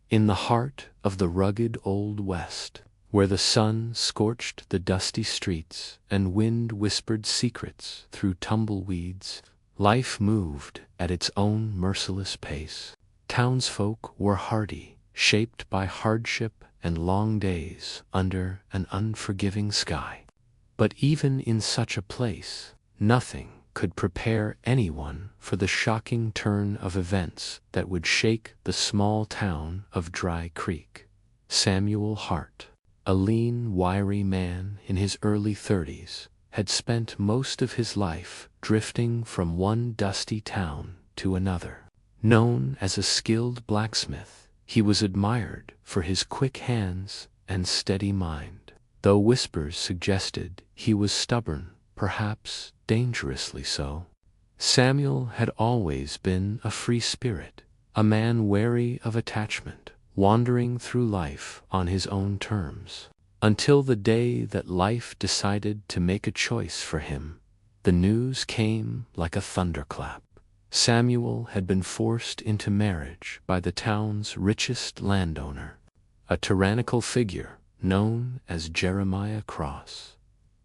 In the heart of the rugged Old West, where the sun scorched the dusty streets and wind whispered secrets through tumbleweeds, life moved at its own merciless pace. Townsfolk were hardy, shaped by hardship and long days under an unforgiving sky. But even in such a place, nothing could prepare anyone for the shocking turn of events that would shake the small town of Dry Creek. Samuel Hart, a lean, wiry man in his early 30s, had spent most of his life drifting from one dusty town to another. Known as a skilled blacksmith, he was admired for his quick hands and steady mind, though whispers suggested he was stubborn, perhaps dangerously so. Samuel had always been a free spirit, a man wary of attachment, wandering through life on his own terms. Until the day that life decided to make a choice for him, the news came like a thunderclap. Samuel had been forced into marriage by the town's richest landowner, a tyrannical figure known as Jeremiah Cross.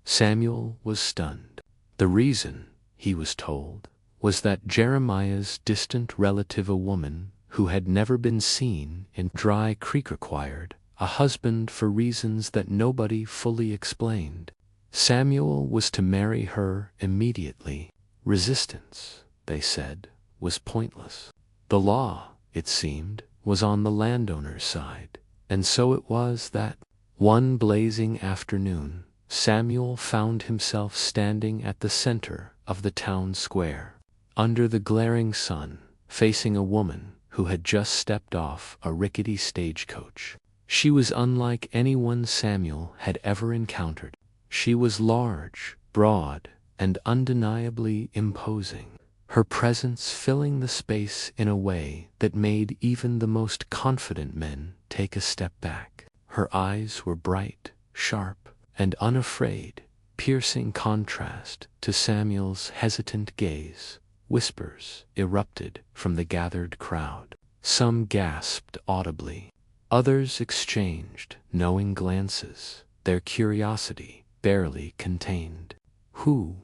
Samuel was stunned. The reason, he was told, was that Jeremiah's distant relative, a woman who had never been seen in Dry Creek, required a husband for reasons that nobody fully explained. Samuel was to marry her immediately. Resistance, they said, was pointless. The law, it seemed, was on the landowner's side, and so it was that, one blazing afternoon, Samuel found himself standing at the center of the town square, under the glaring sun, facing a woman who had just stepped off a rickety stagecoach. She was unlike anyone Samuel had ever encountered. She was large, broad, and undeniably imposing, her presence filling the space in a way that made even the most confident men take a step back. Her eyes were bright, sharp, and unafraid, piercing contrast to Samuel's hesitant gaze. Whispers erupted from the gathered crowd. Some gasped audibly. Others exchanged knowing glances, their curiosity barely contained. Who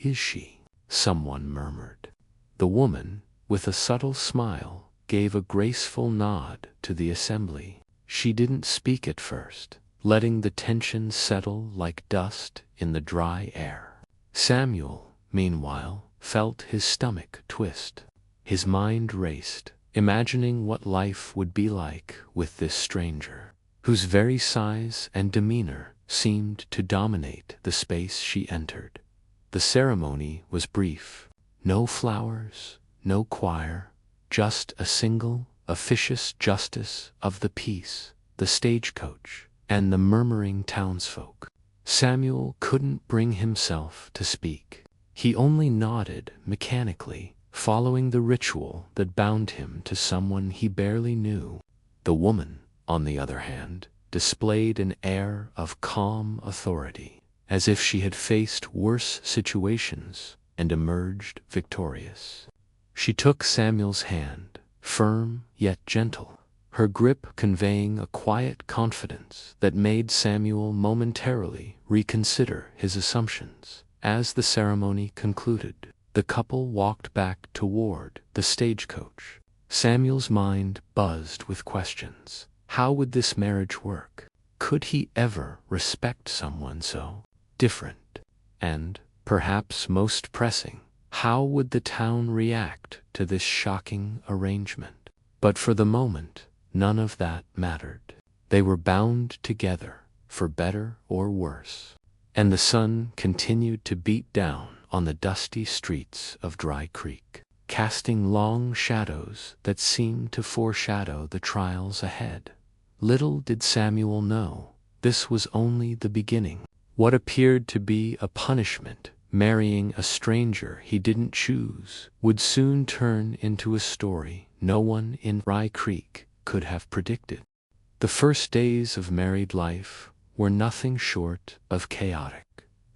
is she?" someone murmured. The woman, with a subtle smile, gave a graceful nod to the assembly. She didn't speak at first, letting the tension settle like dust in the dry air. Samuel, meanwhile, felt his stomach twist. His mind raced, imagining what life would be like with this stranger, whose very size and demeanor seemed to dominate the space she entered. The ceremony was brief. No flowers, no choir, just a single, officious justice of the peace, the stagecoach, and the murmuring townsfolk. Samuel couldn't bring himself to speak. He only nodded mechanically, following the ritual that bound him to someone he barely knew. The woman, on the other hand, displayed an air of calm authority, as if she had faced worse situations and emerged victorious. She took Samuel's hand, firm yet gentle, her grip conveying a quiet confidence that made Samuel momentarily reconsider his assumptions. As the ceremony concluded, the couple walked back toward the stagecoach. Samuel's mind buzzed with questions. How would this marriage work? Could he ever respect someone so different? And, perhaps most pressing, how would the town react to this shocking arrangement? But for the moment, none of that mattered. They were bound together, for better or worse. And the sun continued to beat down on the dusty streets of Dry Creek, casting long shadows that seemed to foreshadow the trials ahead. Little did Samuel know, this was only the beginning. What appeared to be a punishment, marrying a stranger he didn't choose, would soon turn into a story no one in Dry Creek could have predicted. The first days of married life were nothing short of chaotic.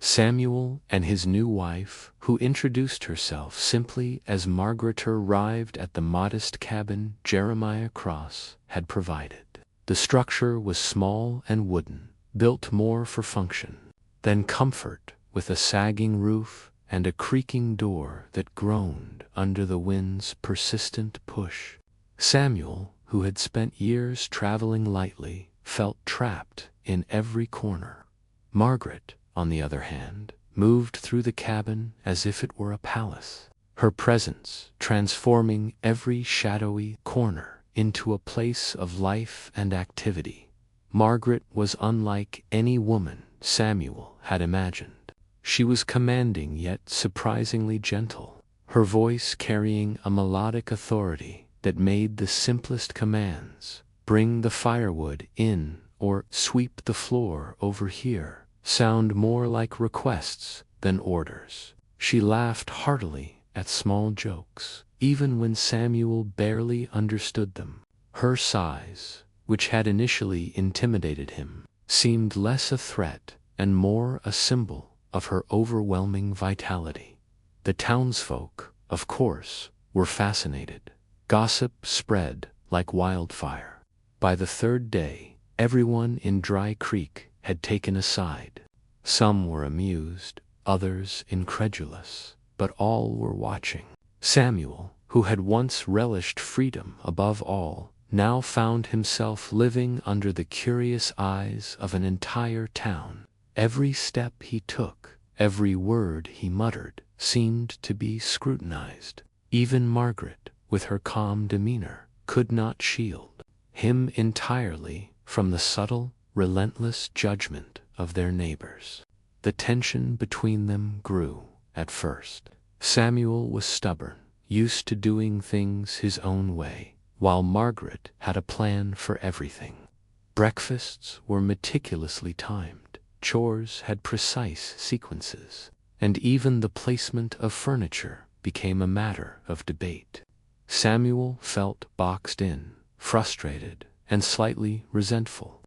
Samuel and his new wife, who introduced herself simply as Margaret, arrived at the modest cabin Jeremiah Cross had provided. The structure was small and wooden, built more for function than comfort, with a sagging roof and a creaking door that groaned under the wind's persistent push. Samuel, who had spent years traveling lightly, felt trapped in every corner. Margaret, on the other hand, moved through the cabin as if it were a palace, her presence transforming every shadowy corner into a place of life and activity. Margaret was unlike any woman Samuel had imagined. She was commanding yet surprisingly gentle, her voice carrying a melodic authority that made the simplest commands, "Bring the firewood in," or "Sweep the floor over here," sound more like requests than orders. She laughed heartily at small jokes, even when Samuel barely understood them. Her size, which had initially intimidated him, seemed less a threat and more a symbol of her overwhelming vitality. The townsfolk, of course, were fascinated. Gossip spread like wildfire. By the third day, everyone in Dry Creek had taken a side. Some were amused, others incredulous, but all were watching. Samuel, who had once relished freedom above all, now found himself living under the curious eyes of an entire town. Every step he took, every word he muttered, seemed to be scrutinized. Even Margaret, with her calm demeanor, could not shield him entirely from the subtle, relentless judgment of their neighbors. The tension between them grew. At first, Samuel was stubborn, used to doing things his own way, while Margaret had a plan for everything. Breakfasts were meticulously timed, chores had precise sequences, and even the placement of furniture became a matter of debate. Samuel felt boxed in, frustrated, and slightly resentful.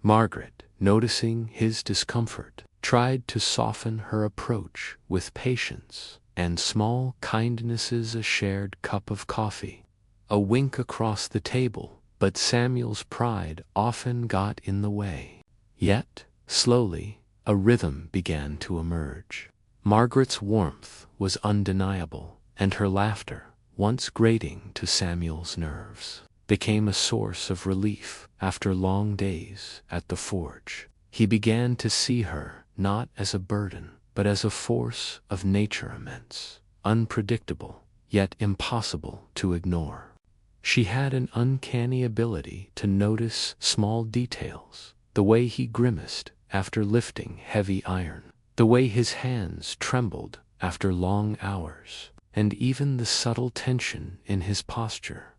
Margaret, noticing his discomfort, tried to soften her approach with patience and small kindnesses, a shared cup of coffee, a wink across the table, but Samuel's pride often got in the way. Yet, slowly, a rhythm began to emerge. Margaret's warmth was undeniable, and her laughter, once grating to Samuel's nerves, became a source of relief after long days at the forge. He began to see her not as a burden, but as a force of nature, immense, unpredictable, yet impossible to ignore. She had an uncanny ability to notice small details, the way he grimaced after lifting heavy iron, the way his hands trembled after long hours, and even the subtle tension in his posture.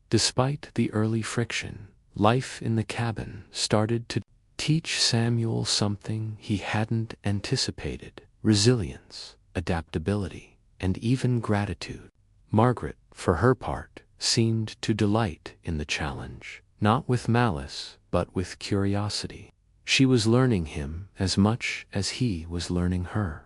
Despite the early friction, life in the cabin started to teach Samuel something he hadn't anticipated: resilience, adaptability, and even gratitude. Margaret, for her part, seemed to delight in the challenge, not with malice, but with curiosity. She was learning him as much as he was learning her.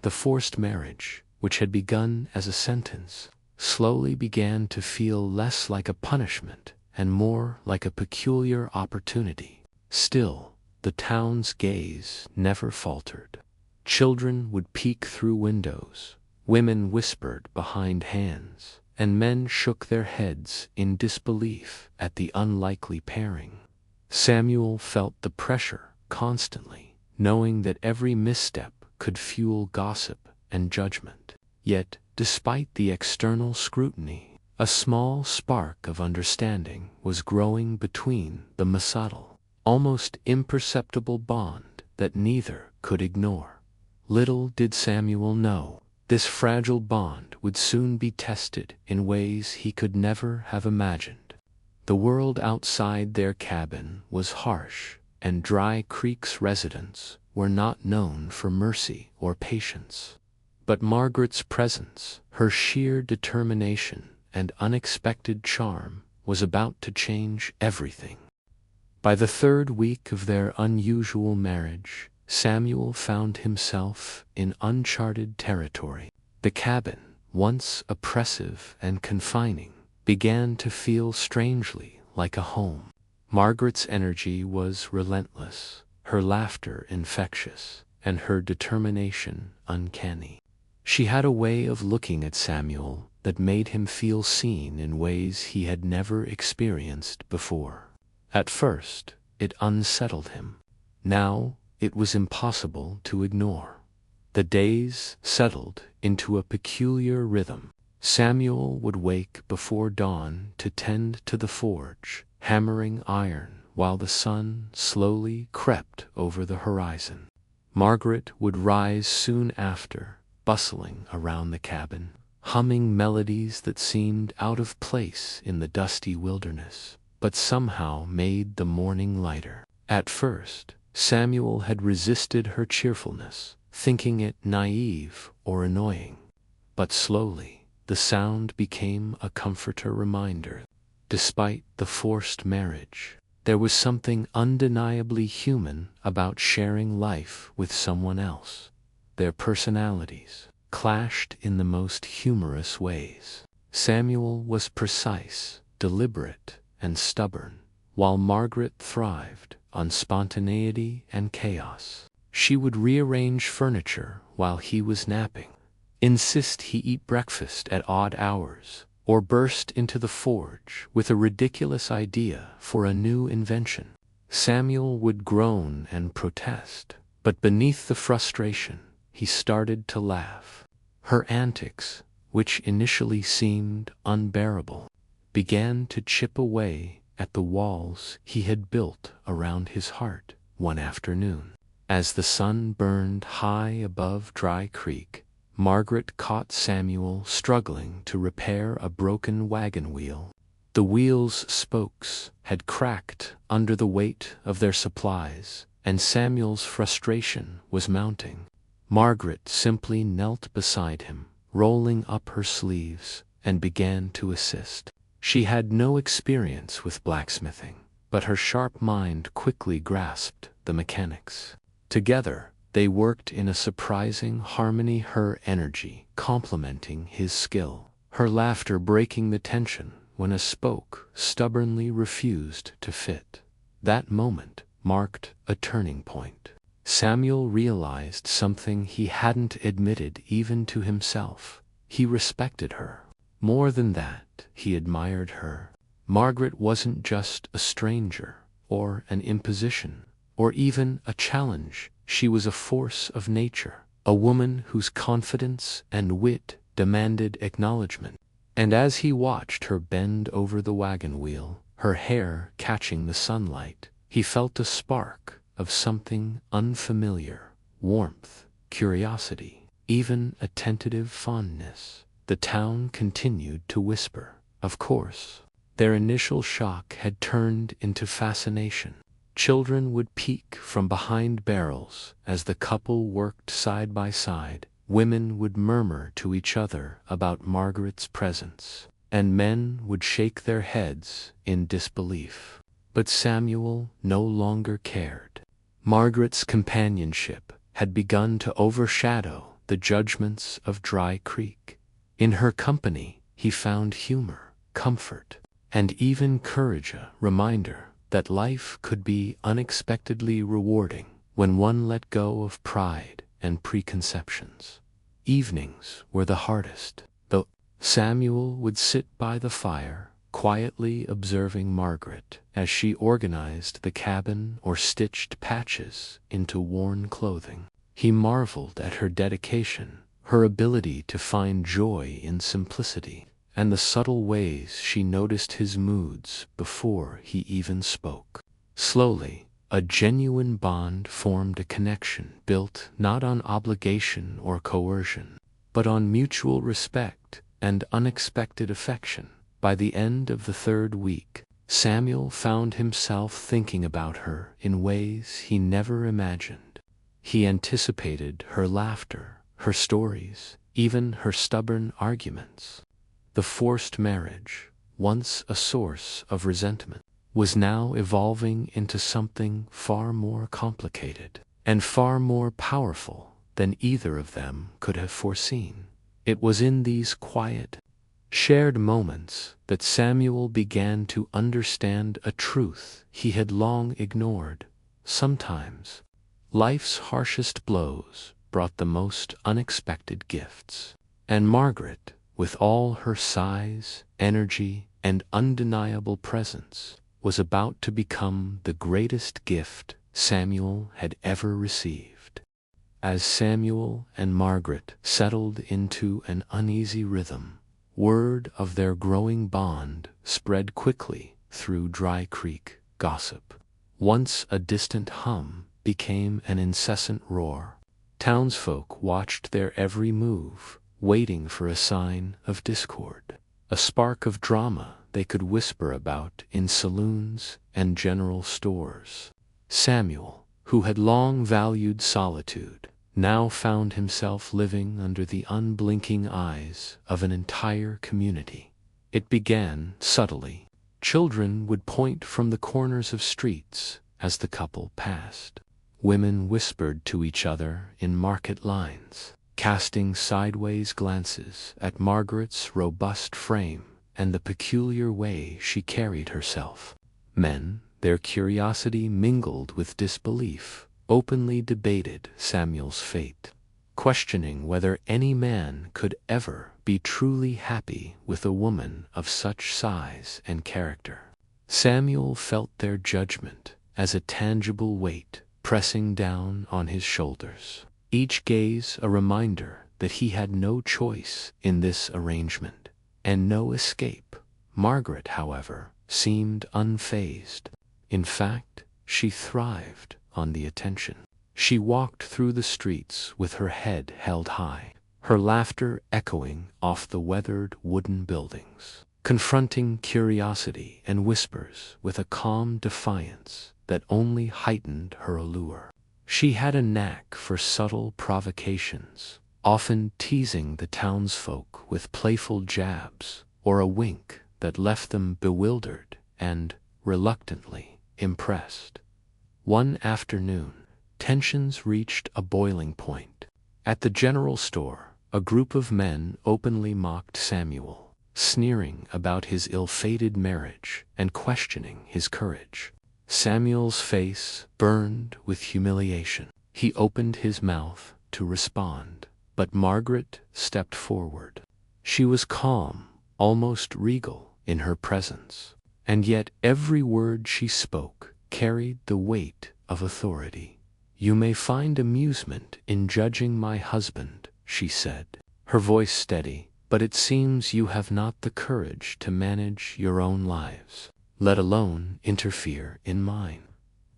The forced marriage, which had begun as a sentence, slowly began to feel less like a punishment and more like a peculiar opportunity. Still, the town's gaze never faltered. Children would peek through windows, women whispered behind hands, and men shook their heads in disbelief at the unlikely pairing. Samuel felt the pressure constantly, knowing that every misstep could fuel gossip and judgment. Yet, despite the external scrutiny, a small spark of understanding was growing between them, a subtle, almost imperceptible bond that neither could ignore. Little did Samuel know, this fragile bond would soon be tested in ways he could never have imagined. The world outside their cabin was harsh, and Dry Creek's residents were not known for mercy or patience. But Margaret's presence, her sheer determination and unexpected charm, was about to change everything. By the third week of their unusual marriage, Samuel found himself in uncharted territory. The cabin, once oppressive and confining, began to feel strangely like a home. Margaret's energy was relentless, her laughter infectious, and her determination uncanny. She had a way of looking at Samuel that made him feel seen in ways he had never experienced before. At first, it unsettled him. Now, it was impossible to ignore. The days settled into a peculiar rhythm. Samuel would wake before dawn to tend to the forge, hammering iron while the sun slowly crept over the horizon. Margaret would rise soon after, bustling around the cabin, humming melodies that seemed out of place in the dusty wilderness, but somehow made the morning lighter. At first, Samuel had resisted her cheerfulness, thinking it naive or annoying. But slowly, the sound became a comforter reminder. Despite the forced marriage, there was something undeniably human about sharing life with someone else. Their personalities clashed in the most humorous ways. Samuel was precise, deliberate, and stubborn, while Margaret thrived on spontaneity and chaos. She would rearrange furniture while he was napping, insist he eat breakfast at odd hours, or burst into the forge with a ridiculous idea for a new invention. Samuel would groan and protest, but beneath the frustration, he started to laugh. Her antics, which initially seemed unbearable, began to chip away at the walls he had built around his heart. One afternoon, as the sun burned high above Dry Creek, Margaret caught Samuel struggling to repair a broken wagon wheel. The wheel's spokes had cracked under the weight of their supplies, and Samuel's frustration was mounting. Margaret simply knelt beside him, rolling up her sleeves, and began to assist. She had no experience with blacksmithing, but her sharp mind quickly grasped the mechanics. Together, they worked in a surprising harmony, her energy complementing his skill, her laughter breaking the tension when a spoke stubbornly refused to fit. That moment marked a turning point. Samuel realized something he hadn't admitted even to himself. He respected her. More than that, he admired her. Margaret wasn't just a stranger, or an imposition, or even a challenge. She was a force of nature, a woman whose confidence and wit demanded acknowledgement. And as he watched her bend over the wagon wheel, her hair catching the sunlight, he felt a spark of something unfamiliar: warmth, curiosity, even a tentative fondness. The town continued to whisper. Of course, their initial shock had turned into fascination. Children would peek from behind barrels as the couple worked side by side. Women would murmur to each other about Margaret's presence, and men would shake their heads in disbelief. But Samuel no longer cared. Margaret's companionship had begun to overshadow the judgments of Dry Creek. In her company, he found humor, comfort, and even courage, a reminder that life could be unexpectedly rewarding when one let go of pride and preconceptions. Evenings were the hardest, though. Samuel would sit by the fire, quietly observing Margaret as she organized the cabin or stitched patches into worn clothing. He marveled at her dedication, her ability to find joy in simplicity, and the subtle ways she noticed his moods before he even spoke. Slowly, a genuine bond formed, a connection built not on obligation or coercion, but on mutual respect and unexpected affection. By the end of the third week, Samuel found himself thinking about her in ways he never imagined. He anticipated her laughter, her stories, even her stubborn arguments. The forced marriage, once a source of resentment, was now evolving into something far more complicated. and far more powerful than either of them could have foreseen. It was in these quiet, shared moments that Samuel began to understand a truth he had long ignored. Sometimes, life's harshest blows brought the most unexpected gifts, and Margaret, with all her size, energy, and undeniable presence, was about to become the greatest gift Samuel had ever received. As Samuel and Margaret settled into an uneasy rhythm, word of their growing bond spread quickly through Dry Creek gossip. Once a distant hum became an incessant roar. Townsfolk watched their every move, waiting for a sign of discord, a spark of drama they could whisper about in saloons and general stores. Samuel, who had long valued solitude, now found himself living under the unblinking eyes of an entire community. It began subtly. Children would point from the corners of streets as the couple passed. Women whispered to each other in market lines, casting sideways glances at Margaret's robust frame and the peculiar way she carried herself. Men, their curiosity mingled with disbelief, openly debated Samuel's fate, questioning whether any man could ever be truly happy with a woman of such size and character. Samuel felt their judgment as a tangible weight pressing down on his shoulders, each gaze a reminder that he had no choice in this arrangement, and no escape. Margaret, however, seemed unfazed. In fact, she thrived on the attention. She walked through the streets with her head held high, her laughter echoing off the weathered wooden buildings, confronting curiosity and whispers with a calm defiance that only heightened her allure. She had a knack for subtle provocations, often teasing the townsfolk with playful jabs or a wink that left them bewildered and, reluctantly, impressed. One afternoon, tensions reached a boiling point. At the general store, a group of men openly mocked Samuel, sneering about his ill-fated marriage and questioning his courage. Samuel's face burned with humiliation. He opened his mouth to respond, but Margaret stepped forward. She was calm, almost regal in her presence, and yet every word she spoke carried the weight of authority. "You may find amusement in judging my husband," she said, her voice steady, "but it seems you have not the courage to manage your own lives, let alone interfere in mine."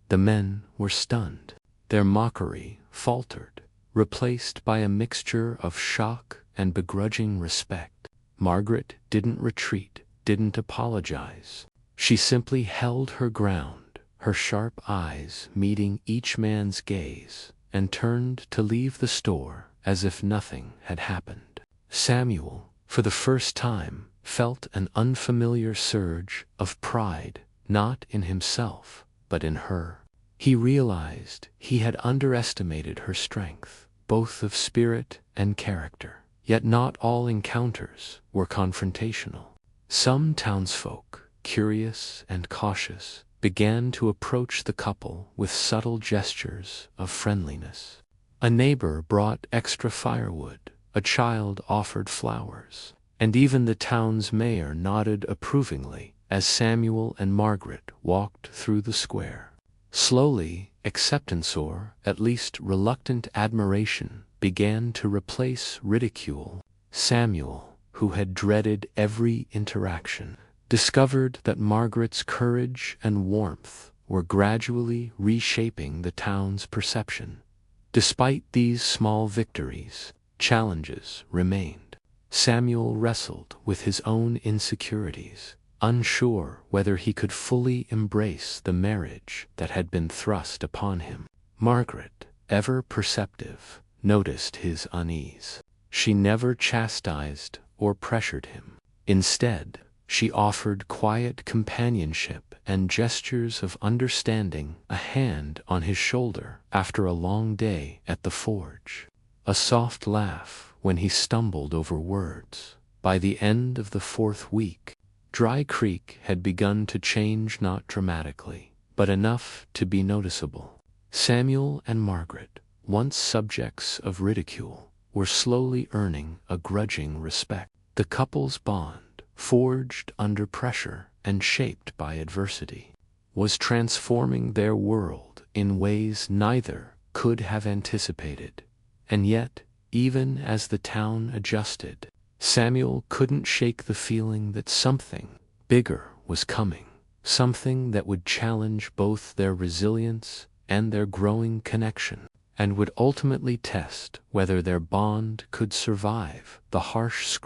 The men were stunned. Their mockery faltered, replaced by a mixture of shock and begrudging respect. Margaret didn't retreat, didn't apologize. She simply held her ground, her sharp eyes meeting each man's gaze, and turned to leave the store as if nothing had happened. Samuel, for the first time, felt an unfamiliar surge of pride, not in himself, but in her. He realized he had underestimated her strength, both of spirit and character. Yet not all encounters were confrontational. Some townsfolk, curious and cautious, began to approach the couple with subtle gestures of friendliness. A neighbor brought extra firewood, a child offered flowers, and even the town's mayor nodded approvingly as Samuel and Margaret walked through the square. Slowly, acceptance, or at least reluctant admiration, began to replace ridicule. Samuel, who had dreaded every interaction, discovered that Margaret's courage and warmth were gradually reshaping the town's perception. Despite these small victories, challenges remained. Samuel wrestled with his own insecurities, unsure whether he could fully embrace the marriage that had been thrust upon him. Margaret, ever perceptive, noticed his unease. She never chastised or pressured him. Instead, She offered quiet companionship and gestures of understanding, a hand on his shoulder after a long day at the forge, a soft laugh when he stumbled over words. By the end of the 4th week, Dry Creek had begun to change, not dramatically, but enough to be noticeable. Samuel and Margaret, once subjects of ridicule, were slowly earning a grudging respect. The couple's bond, forged under pressure and shaped by adversity, was transforming their world in ways neither could have anticipated. And yet, even as the town adjusted, Samuel couldn't shake the feeling that something bigger was coming, something that would challenge both their resilience and their growing connection, and would ultimately test whether their bond could survive the harsh scrutiny